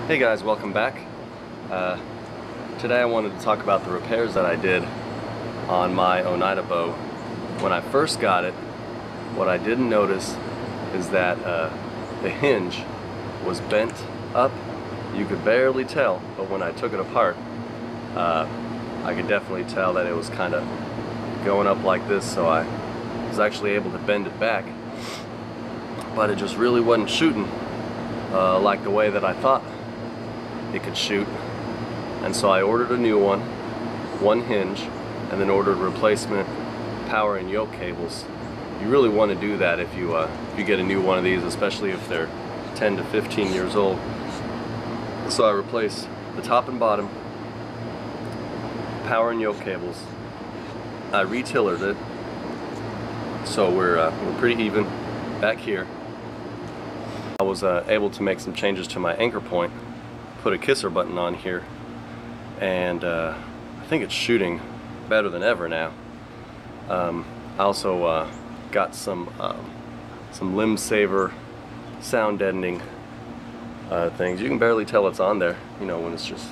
Hey guys, welcome back. Today I wanted to talk about the repairs that I did on my Oneida bow. When I first got it, what I didn't notice is that the hinge was bent up. You could barely tell, but when I took it apart, I could definitely tell that it was kind of going up like this, so I was actually able to bend it back, but it just really wasn't shooting like the way that I thought it could shoot. And so I ordered a new one hinge, and then ordered replacement power and yoke cables. You really want to do that if you get a new one of these, especially if they're 10 to 15 years old. So I replaced the top and bottom power and yoke cables. I retillered it, so we're pretty even back here. I was able to make some changes to my anchor point, put a kisser button on here, and I think it's shooting better than ever now. I also got some limb saver sound deadening things. You can barely tell it's on there, you know, when it's just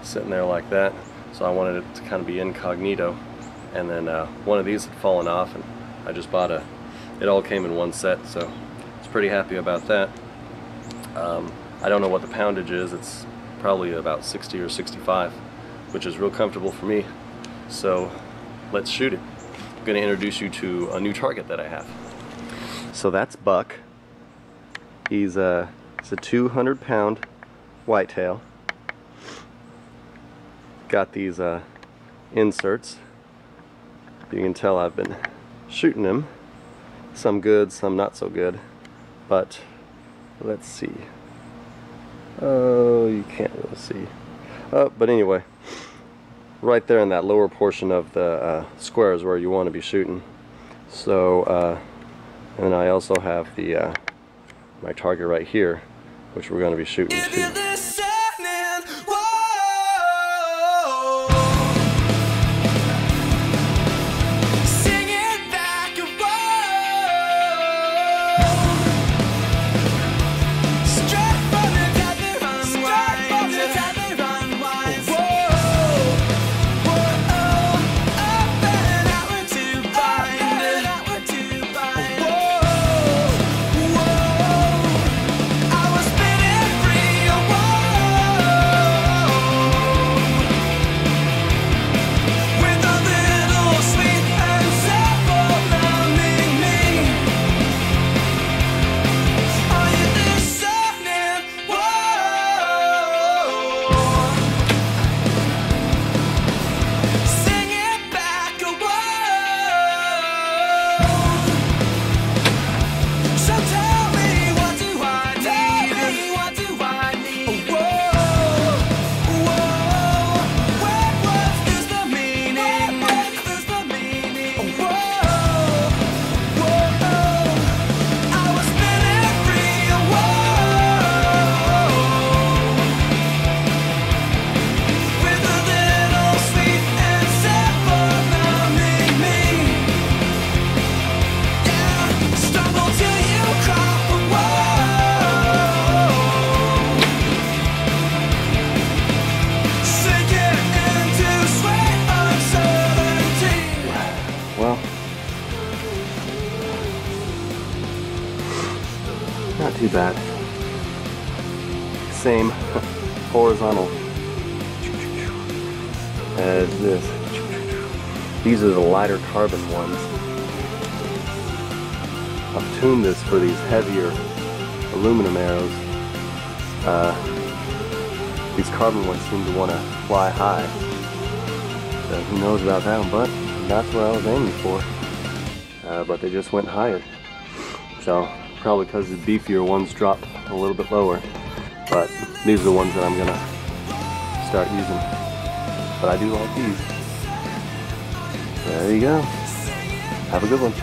sitting there like that. So I wanted it to kind of be incognito, and then one of these had fallen off, and I just bought it all came in one set, so I was pretty happy about that. I don't know what the poundage is. It's probably about 60 or 65, which is real comfortable for me. So let's shoot it. I'm going to introduce you to a new target that I have. So that's Buck. It's a 200-pound whitetail. Got these inserts. You can tell I've been shooting him. Some good, some not so good. But let's see. Oh, you can't really see. But anyway, right there in that lower portion of the square is where you want to be shooting. So, and I also have the my target right here, which we're going to be shooting to. Not too bad. Same horizontal as this. These are the lighter carbon ones. I've tuned this for these heavier aluminum arrows. These carbon ones seem to want to fly high. So who knows about that one, but that's what I was aiming for. But they just went higher. So probably because the beefier ones dropped a little bit lower, but these are the ones that I'm gonna start using. But I do like these. There you go. Have a good one.